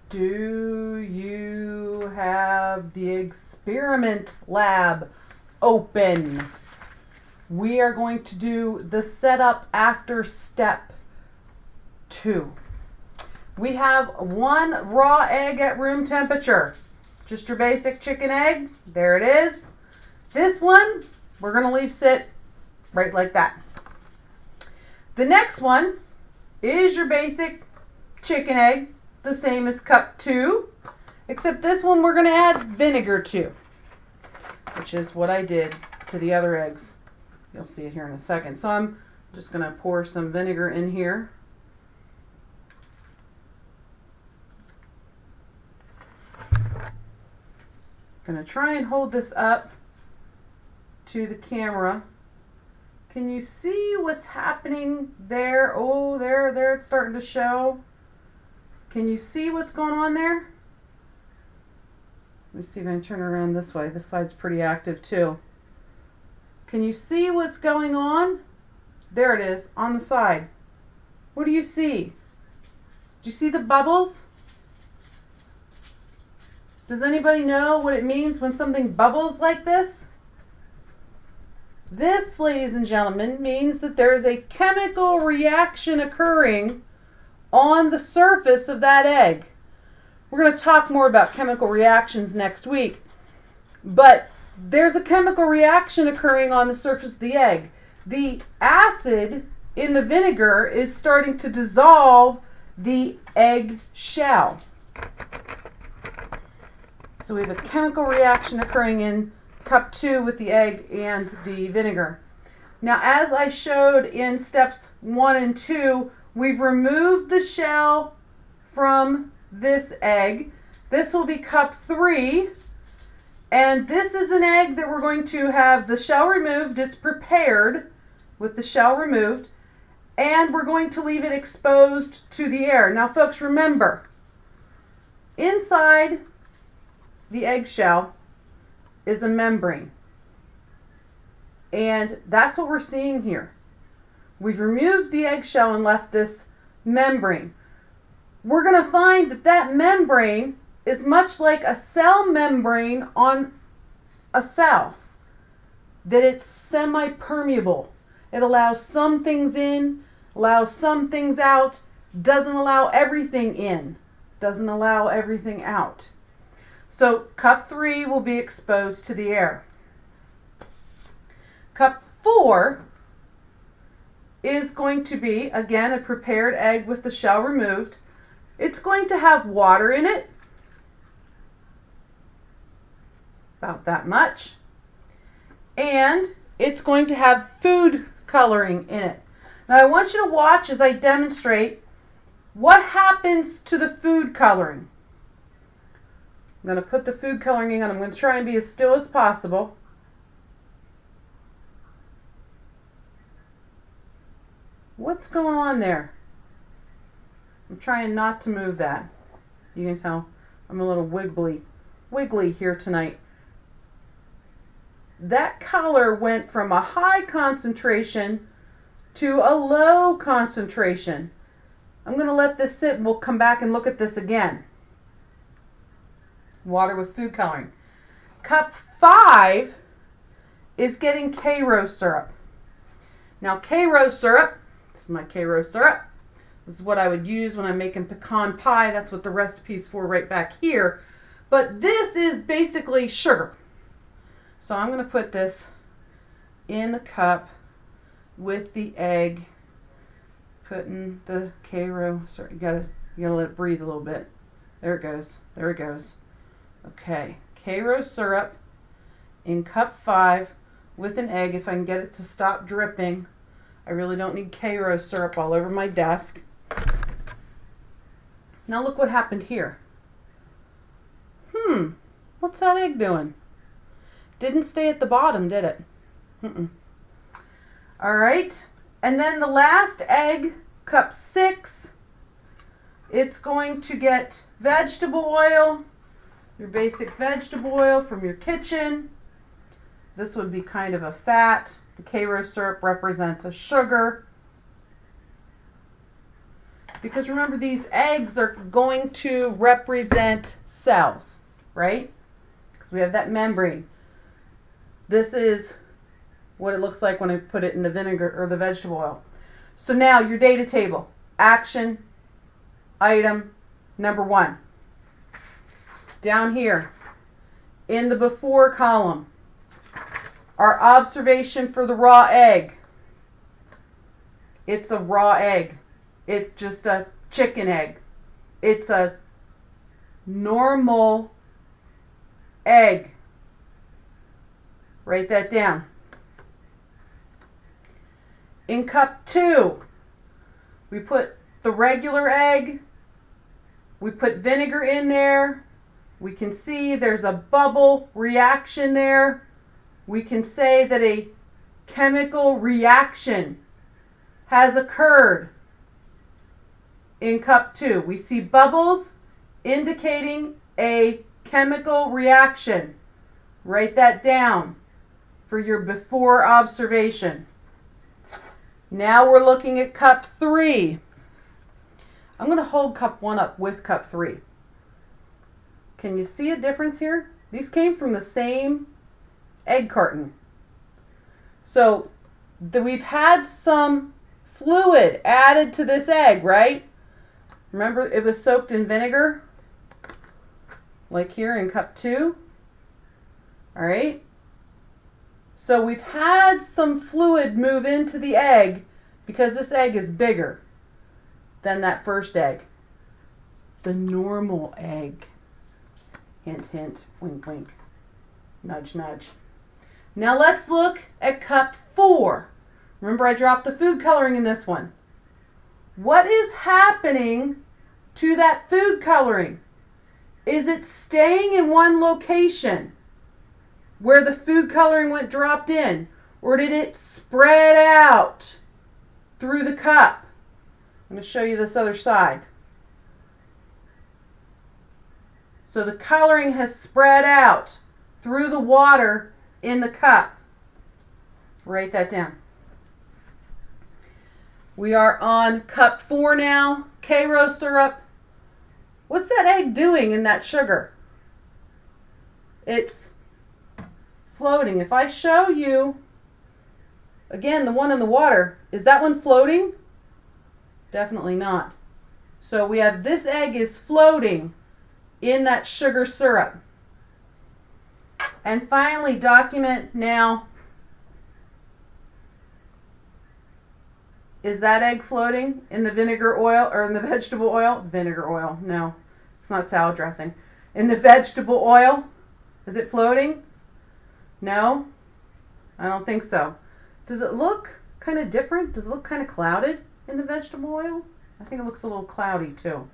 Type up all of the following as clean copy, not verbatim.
Do you have the experiment lab open? We are going to do the setup after step 2. We have one raw egg at room temperature. Just your basic chicken egg. There it is. This one, we're going to leave sit right like that. The next one is your basic chicken egg, the same as cup 2, except this one we're going to add vinegar to, which is what I did to the other eggs. You'll see it here in a second. So I'm just going to pour some vinegar in here. Going to try and hold this up to the camera. Can you see what's happening there? Oh, there it's starting to show. Can you see what's going on there? Let me see if I can turn around this way. This side's pretty active too. Can you see what's going on? There it is on the side. What do you see? Do you see the bubbles? Does anybody know what it means when something bubbles like this? This, ladies and gentlemen, means that there is a chemical reaction occurring on the surface of that egg. We're going to talk more about chemical reactions next week, but there's a chemical reaction occurring on the surface of the egg. The acid in the vinegar is starting to dissolve the egg shell. So we have a chemical reaction occurring in cup 2 with the egg and the vinegar. Now, as I showed in steps 1 and 2, we've removed the shell from this egg. This will be cup 3, and this is an egg that we're going to have the shell removed. It's prepared with the shell removed, and we're going to leave it exposed to the air. Now, folks, remember, inside the eggshell is a membrane, and that's what we're seeing here. We've removed the eggshell and left this membrane. We're going to find that that membrane is much like a cell membrane on a cell, that it's semi-permeable. It allows some things in, allows some things out, doesn't allow everything in, doesn't allow everything out. So cup 3 will be exposed to the air. Cup 4 is going to be, again, a prepared egg with the shell removed. It's going to have water in it, about that much, and it's going to have food coloring in it. Now I want you to watch as I demonstrate what happens to the food coloring. I'm going to put the food coloring in. I'm going to try and be as still as possible. What's going on there? I'm trying not to move that. You can tell I'm a little wiggly here tonight. That color went from a high concentration to a low concentration. I'm going to let this sit and we'll come back and look at this again. Water with food coloring. Cup 5 is getting Karo syrup. Now Karo syrup, this is my Karo syrup. This is what I would use when I'm making pecan pie. That's what the recipe's for right back here. But this is basically sugar. So I'm going to put this in the cup with the egg. Putting the Karo syrup. You gotta let it breathe a little bit. There it goes. There it goes. Okay, Karo syrup in cup 5 with an egg. If I can get it to stop dripping. I really don't need Karo syrup all over my desk. Now look what happened here. What's that egg doing? Didn't stay at the bottom, did it? Alright, and then the last egg, cup 6, it's going to get vegetable oil, your basic vegetable oil from your kitchen. This would be kind of a fat. The Karo syrup represents a sugar. Because remember, these eggs are going to represent cells, right? Because we have that membrane. This is what it looks like when I put it in the vinegar or the vegetable oil. So now your data table. Action item number 1. Down here in the before column, our observation for the raw egg. It's a raw egg. It's just a chicken egg. It's a normal egg. Write that down. In cup 2, we put the regular egg. We put vinegar in there. We can see there's a bubble reaction there. We can say that a chemical reaction has occurred in cup 2. We see bubbles indicating a chemical reaction. Write that down for your before observation. Now we're looking at cup 3. I'm going to hold cup 1 up with cup 3. Can you see a difference here? These came from the same egg carton. So we've had some fluid added to this egg, right? Remember, it was soaked in vinegar, like here in cup 2. All right. So we've had some fluid move into the egg because this egg is bigger than that first egg. The normal egg. Hint, hint, wink, wink, nudge, nudge. Now let's look at cup 4. Remember, I dropped the food coloring in this one. What is happening to that food coloring? Is it staying in one location where the food coloring went dropped in, or did it spread out through the cup? I'm going to show you this other side. So the coloring has spread out through the water in the cup. Write that down. We are on cup 4 now. Karo syrup. What's that egg doing in that sugar? It's floating. If I show you, again, the one in the water, is that one floating? Definitely not. So we have this egg is floating in that sugar syrup. And finally, document now, is that egg floating in the vinegar oil or in the vegetable oil? Vinegar oil, no, it's not salad dressing. In the vegetable oil, is it floating? No, I don't think so. Does it look kind of different? Does it look kind of clouded in the vegetable oil? I think it looks a little cloudy too.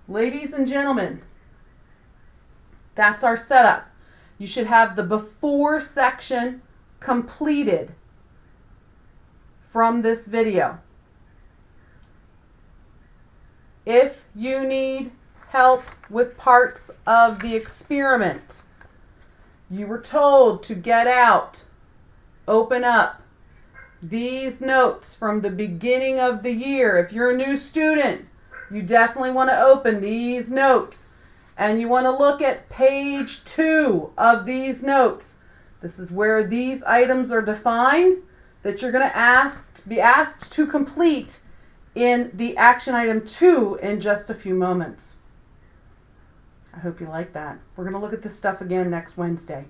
Ladies and gentlemen, that's our setup. You should have the before section completed from this video. If you need help with parts of the experiment, you were told to get out, open up these notes from the beginning of the year. If you're a new student, you definitely want to open these notes and you want to look at page 2 of these notes. This is where these items are defined that you're going to be asked to complete in the action item 2 in just a few moments. I hope you like that. We're going to look at this stuff again next Wednesday.